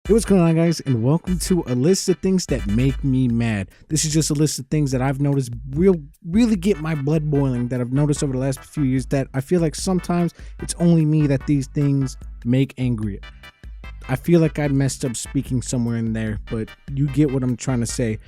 Hey, what's going on, guys, and welcome to a list of things that make me mad. This is just a list of things that I've noticed really get my blood boiling, that I've noticed over the last few years, that I feel like sometimes it's only me that these things make angry. I feel like I messed up speaking somewhere in there, but you get what I'm trying to say.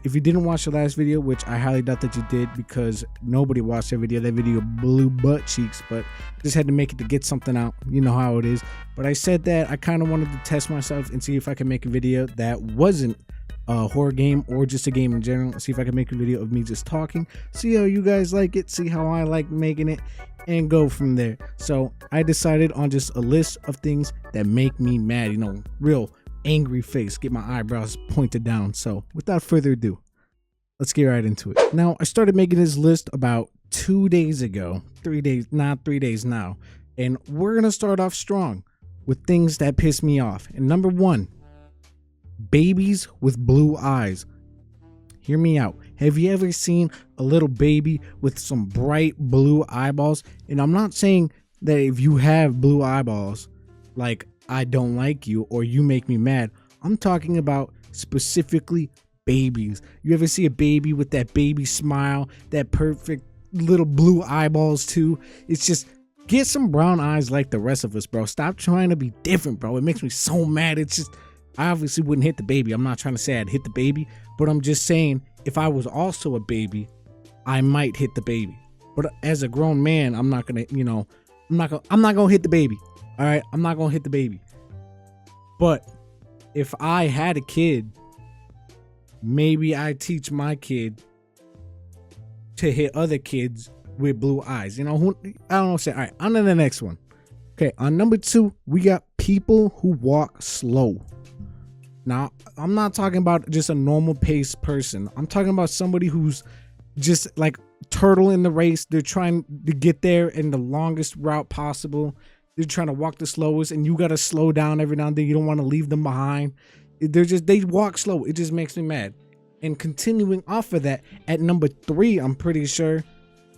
If you didn't watch the last video, which I highly doubt that you did because nobody watched that video blew butt cheeks, but just had to make it to get something out. You know how it is. But I said that I kind of wanted to test myself and see if I could make a video that wasn't a horror game or just a game in general. See if I can make a video of me just talking, see how you guys like it, see how I like making it, and go from there. So I decided on just a list of things that make me mad, you know, real angry face, get my eyebrows pointed down. So without further ado, let's get right into it. Now, I started making this list about 2 days ago, 3 days, not 3 days now, and we're gonna start off strong with things that piss me off. And number one, babies with blue eyes. Hear me out. Have you ever seen a little baby with some bright blue eyeballs? And I'm not saying that if you have blue eyeballs, like, I don't like you or you make me mad. I'm talking about specifically babies. You ever see a baby with that baby smile, that perfect little blue eyeballs too? It's just, get some brown eyes like the rest of us, bro. Stop trying to be different, bro. It makes me so mad. It's just, I obviously wouldn't hit the baby. I'm not trying to say I'd hit the baby, but I'm just saying if I was also a baby, I might hit the baby. But as a grown man, I'm not gonna, you know, I'm not gonna hit the baby. All right, I'm not gonna hit the baby. But if I had a kid, maybe I'd teach my kid to hit other kids with blue eyes. You know, I don't know. Say, all right, on to the next one. Okay, on number two, we got people who walk slow. Now, I'm not talking about just a normal pace person. I'm talking about somebody who's just like turtle in the race. They're trying to get there in the longest route possible. They're trying to walk the slowest, and you got to slow down every now and then. You don't want to leave them behind. They walk slow. It just makes me mad. And continuing off of that, at number three, I'm pretty sure,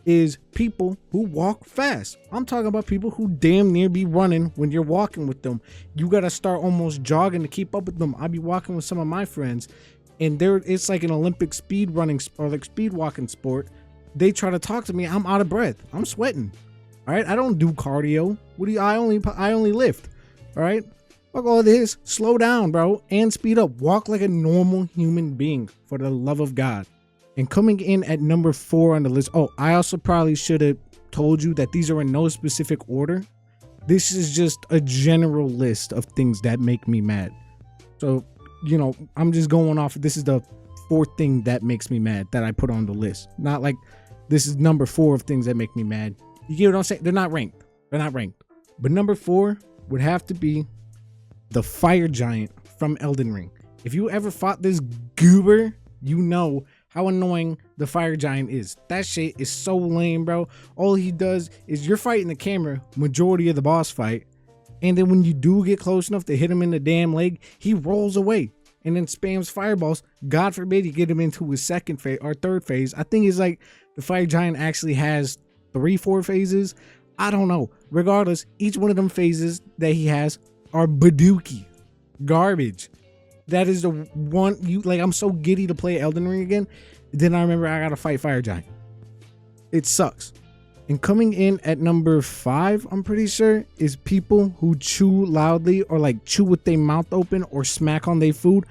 is people who walk fast. I'm talking about people who damn near be running when you're walking with them. You got to start almost jogging to keep up with them. I be walking with some of my friends, and it's like an Olympic speed running or like speed walking sport. They try to talk to me. I'm out of breath. I'm sweating. All right, I don't do cardio. What do you? I only lift. All right, fuck all this. Slow down, bro, and speed up. Walk like a normal human being, for the love of God. And coming in at number 4 on the list. Oh, I also probably should have told you that these are in no specific order. This is just a general list of things that make me mad. So, you know, I'm just going off. This is the 4th thing that makes me mad that I put on the list. Not like this is number 4 of things that make me mad. You get what I'm saying? They're not ranked. But number 4 would have to be the fire giant from Elden Ring. If you ever fought this goober, you know how annoying the fire giant is. That shit is so lame, bro. All he does is you're fighting the camera majority of the boss fight, and then when you do get close enough to hit him in the damn leg, he rolls away and then spams fireballs. God forbid you get him into his second phase or third phase. I think it's like the fire giant actually has 3-4 phases. I don't know. Regardless, each one of them phases that he has are badookie garbage. That is the one you like. I'm so giddy to play Elden Ring again. Then I remember I gotta fight fire giant. It sucks. And coming in at number 5, I'm pretty sure, is people who chew loudly or like chew with their mouth open or smack on their food.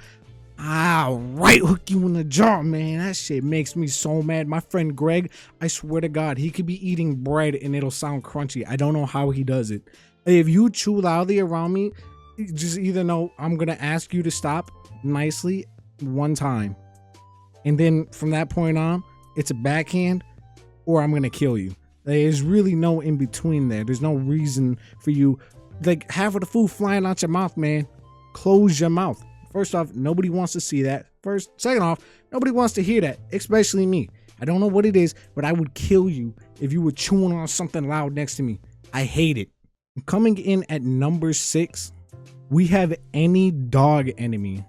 I'll right hook you in the jaw, man. That shit makes me so mad. My friend Greg, I swear to God, he could be eating bread and it'll sound crunchy. I don't know how he does it. If you chew loudly around me, just either know I'm gonna ask you to stop nicely one time, and then from that point on, it's a backhand, or I'm gonna kill you. There's really no in between there. There's no reason for you, like, half of the food flying out your mouth, man. Close your mouth. First off, nobody wants to see that. Second off, nobody wants to hear that, especially me. I don't know what it is, but I would kill you if you were chewing on something loud next to me. I hate it. Coming in at number 6, we have any dog enemy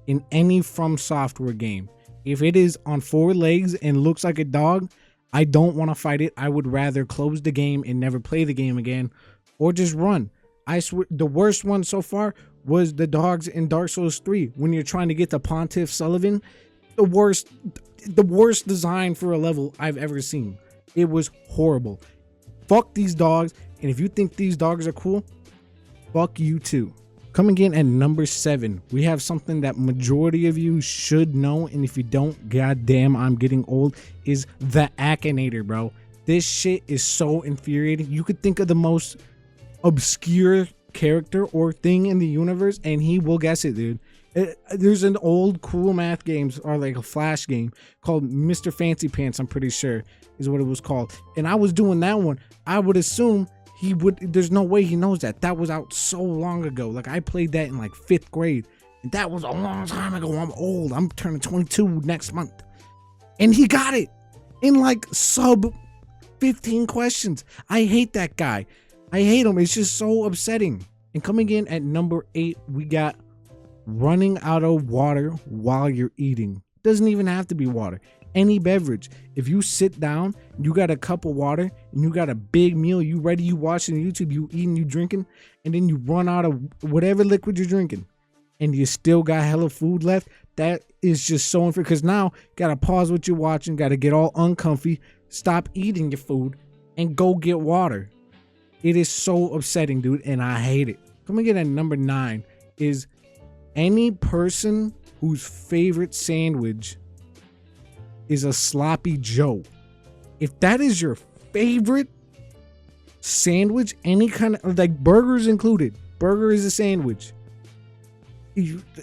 in any From Software game. If it is on 4 legs and looks like a dog, I don't want to fight it. I would rather close the game and never play the game again, or just run. I swear, the worst one so far was the dogs in Dark Souls 3 when you're trying to get to Pontiff Sullivan. The worst design for a level I've ever seen. It was horrible. Fuck these dogs, and if you think these dogs are cool, fuck you too. Coming in at number 7, we have something that majority of you should know, and if you don't, goddamn, I'm getting old, is the Akinator, bro. This shit is so infuriating. You could think of the most obscure character or thing in the universe, and he will guess it, dude. There's an old cool math games, or like a flash game called Mr. Fancy Pants, I'm pretty sure is what it was called. And I was doing that one. I would assume he would, there's no way he knows that. That was out so long ago. Like I played that in like 5th grade. And that was a long time ago. I'm old. I'm turning 22 next month. And he got it in like sub 15 questions. I hate that guy. I hate him. It's just so upsetting. And coming in at number 8, we got running out of water while you're eating. Doesn't even have to be water. Any beverage. If you sit down, you got a cup of water and you got a big meal, you ready, you watching YouTube, you eating, you drinking, and then you run out of whatever liquid you're drinking and you still got hella food left, that is just so unfair. Because now gotta pause what you're watching, gotta get all uncomfy, stop eating your food and go get water. It is so upsetting, dude, and I hate it. Coming in at number 9 is any person whose favorite sandwich is a sloppy Joe. If that is your favorite sandwich, any kind of, like burgers included, burger is a sandwich.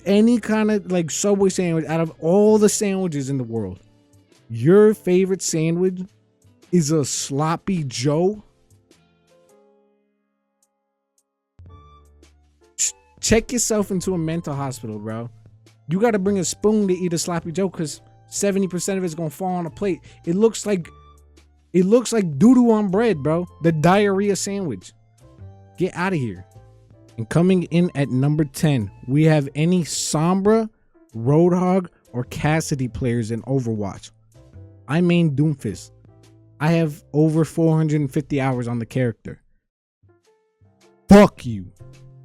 Any kind of like Subway sandwich, out of all the sandwiches in the world, your favorite sandwich is a sloppy Joe. Check yourself into a mental hospital, bro. You got to bring a spoon to eat a sloppy Joe because 70% of it's gonna fall on a plate. It looks like doo-doo on bread, bro. The diarrhea sandwich. Get out of here. And coming in at number 10, we have any Sombra, Roadhog, or Cassidy players in Overwatch. I main Doomfist. I have over 450 hours on the character. Fuck you.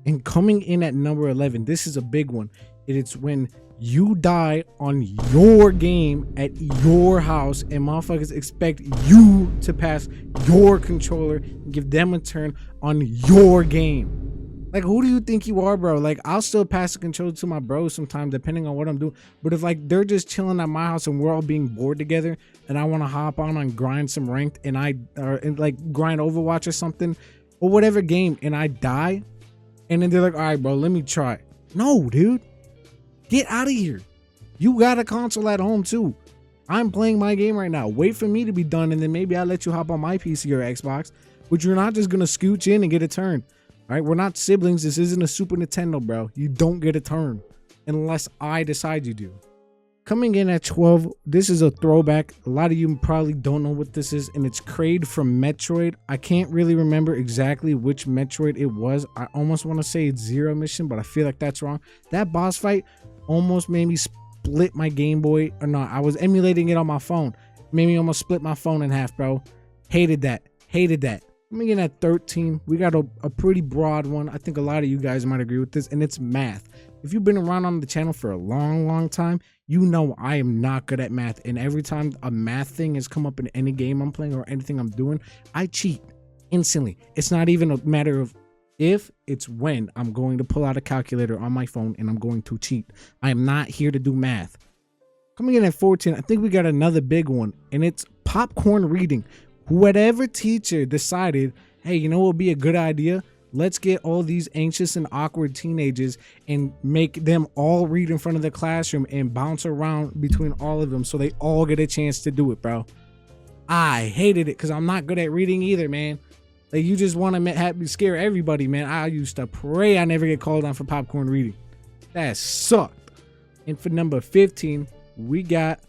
And coming in at number 11, this is a big one. It's when you die on your game at your house and motherfuckers expect you to pass your controller and give them a turn on your game. Like, who do you think you are, bro? Like, I'll still pass the controller to my bros sometimes depending on what I'm doing. But if like they're just chilling at my house and we're all being bored together and I want to hop on and grind some ranked and like grind Overwatch or something or whatever game and I die, and then they're like, all right, bro, let me try. No, dude. Get out of here. You got a console at home too. I'm playing my game right now. Wait for me to be done and then maybe I'll let you hop on my PC or Xbox. But you're not just going to scooch in and get a turn. All right, we're not siblings. This isn't a Super Nintendo, bro. You don't get a turn unless I decide you do. Coming in at 12, this is a throwback. A lot of you probably don't know what this is, and it's Kraid from Metroid. I can't really remember exactly which Metroid it was. I almost want to say it's Zero Mission, but I feel like that's wrong. That boss fight almost made me split my Game Boy. Or no, I was emulating it on my phone. Made me almost split my phone in half, bro. Hated that. Hated that. Coming in at 13, we got a pretty broad one. I think a lot of you guys might agree with this, and it's math. If you've been around on the channel for a long time, you know I am not good at math. And every time a math thing has come up in any game I'm playing or anything I'm doing, I cheat instantly. It's not even a matter of if, it's when I'm going to pull out a calculator on my phone and I'm going to cheat. I am not here to do math. Coming in at 14, I think we got another big one, and it's popcorn reading. Whatever teacher decided, hey, you know what would be a good idea? Let's get all these anxious and awkward teenagers and make them all read in front of the classroom and bounce around between all of them so they all get a chance to do it, bro. I hated it because I'm not good at reading either, man. Like, you just want to scare everybody, man. I used to pray I never get called on for popcorn reading. That sucked. And for number 15, we got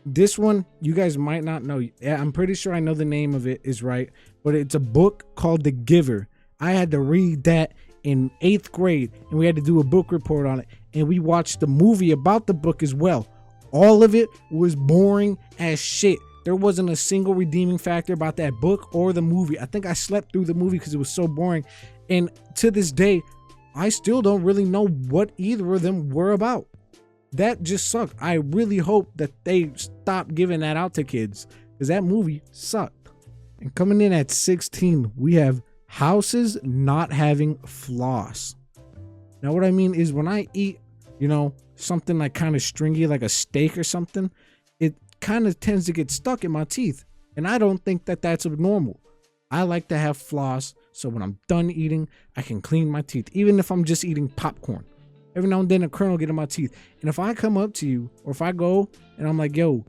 this one. You guys might not know. I'm pretty sure I know the name of it is right, but it's a book called The Giver. I had to read that in 8th grade, and we had to do a book report on it, and we watched the movie about the book as well. All of it was boring as shit. There wasn't a single redeeming factor about that book or the movie. I think I slept through the movie because it was so boring. And to this day, I still don't really know what either of them were about. That just sucked. I really hope that they stop giving that out to kids, because that movie sucked. And coming in at 16, we have houses not having floss. Now what I mean is, when I eat, something like kind of stringy, like a steak or something, it kind of tends to get stuck in my teeth. And I don't think that that's abnormal. I like to have floss, so when I'm done eating, I can clean my teeth, even if I'm just eating popcorn. Every now and then a kernel get in my teeth. And if I come up to you, or if I go and I'm like, yo,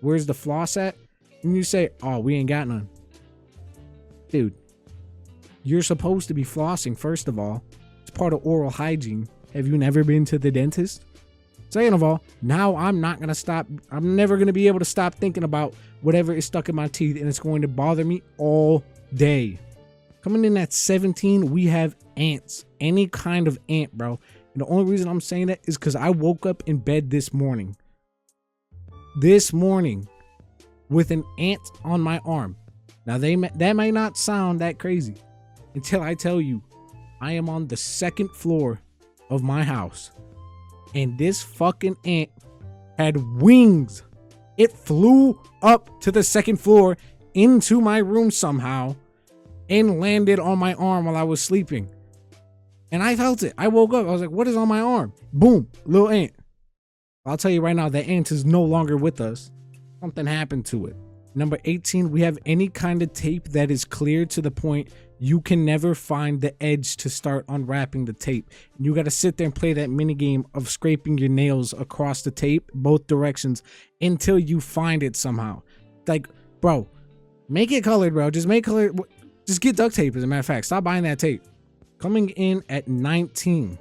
where's the floss at? And you say, oh, we ain't got none. Dude, you're supposed to be flossing, first of all. It's part of oral hygiene. Have you never been to the dentist? Second of all, now I'm not going to stop. I'm never going to be able to stop thinking about whatever is stuck in my teeth, and it's going to bother me all day. Coming in at 17, we have ants. Any kind of ant, bro. And the only reason I'm saying that is because I woke up in bed this morning with an ant on my arm. Now that might not sound that crazy until I tell you I am on the second floor of my house, and this fucking ant had wings. It flew up to the second floor into my room somehow and landed on my arm while I was sleeping. And I felt it. I woke up. I was like, what is on my arm? Boom, little ant. I'll tell you right now, that ant is no longer with us. Something happened to it. Number 18, we have any kind of tape that is clear to the point you can never find the edge to start unwrapping the tape. You got to sit there and play that mini game of scraping your nails across the tape, both directions, until you find it somehow. Like, bro, make it colored, bro. Just make color. Just get duct tape, as a matter of fact. Stop buying that tape. Coming in at 19,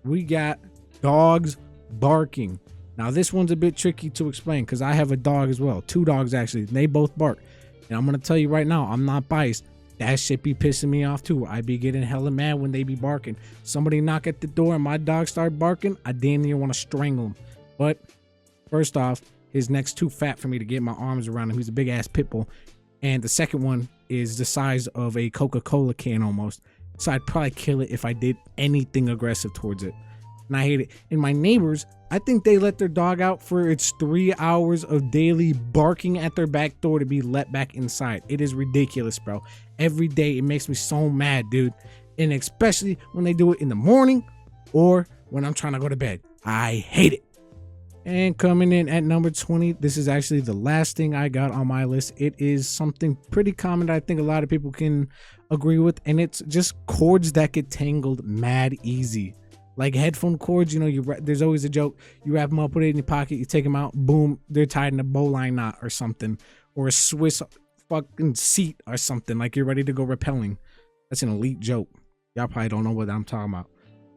we got dogs barking. Now, this one's a bit tricky to explain because I have a dog as well. 2 dogs, actually. They both bark. And I'm going to tell you right now, I'm not biased. That shit be pissing me off too. I be getting hella mad when they be barking. Somebody knock at the door and my dog start barking, I damn near want to strangle him. But first off, his neck's too fat for me to get my arms around him. He's a big ass pit bull. And the second one is the size of a Coca-Cola can almost. So I'd probably kill it if I did anything aggressive towards it. And I hate it. And my neighbors, I think they let their dog out for its 3 hours of daily barking at their back door to be let back inside. It is ridiculous, bro. Every day it makes me so mad, dude. And especially when they do it in the morning or when I'm trying to go to bed. I hate it. And coming in at number 20, this is actually the last thing I got on my list. It is something pretty common that I think a lot of people can agree with, and it's just cords that get tangled mad easy. Like headphone cords, there's always a joke. You wrap them up, put it in your pocket, you take them out, boom, they're tied in a bowline knot or something, or a Swiss fucking seat or something, like you're ready to go rappelling. That's an elite joke. Y'all probably don't know what I'm talking about.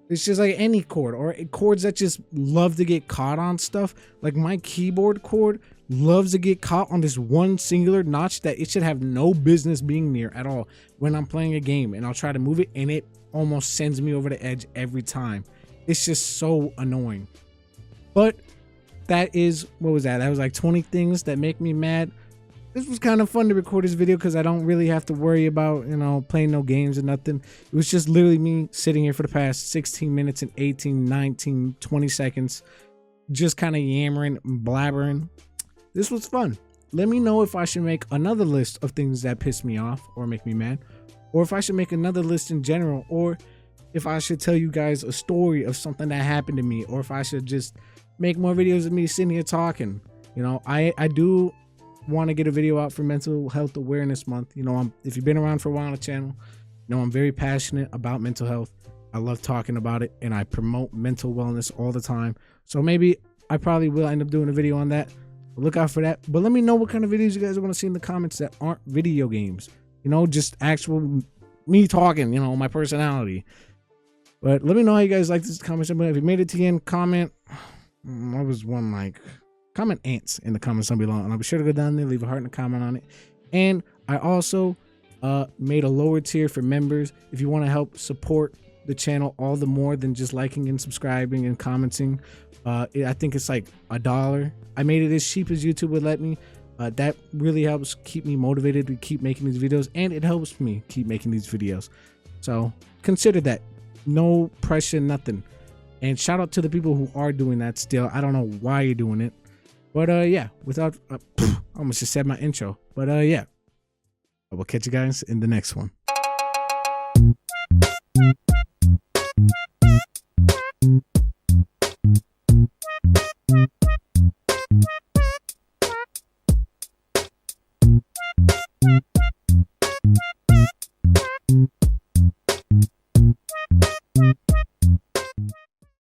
It's just like any cord, or cords that just love to get caught on stuff. Like my keyboard cord loves to get caught on this one singular notch that it should have no business being near at all when I'm playing a game, and I'll try to move it and it almost sends me over the edge every time. It's just so annoying. But that is, what was that? That was like 20 things that make me mad. This was kind of fun to record this video because I don't really have to worry about, playing no games or nothing. It was just literally me sitting here for the past 16 minutes and 18, 19, 20 seconds, just kind of yammering, blabbering. This was fun. Let me know if I should make another list of things that piss me off or make me mad, or if I should make another list in general, or if I should tell you guys a story of something that happened to me, or if I should just make more videos of me sitting here talking. I do want to get a video out for Mental Health Awareness Month. If you've been around for a while on the channel, I'm very passionate about mental health. I love talking about it, and I promote mental wellness all the time. So maybe I probably will end up doing a video on that. Look out for that. But let me know what kind of videos you guys want to see in the comments that aren't video games. Just actual me talking, my personality. But let me know how you guys like this comment. If you made it to the end, comment. What was one like? Comment ants in the comments down below, and I'll be sure to go down there, leave a heart and a comment on it. And I also made a lower tier for members if you want to help support the channel all the more than just liking and subscribing and commenting. I think it's like $1. I made it as cheap as YouTube would let me. That really helps keep me motivated to keep making these videos, and it helps me keep making these videos. So consider that. No pressure, nothing. And shout out to the people who are doing that still. I don't know why you're doing it. But yeah, without I almost just said my intro. But yeah. I will catch you guys in the next one.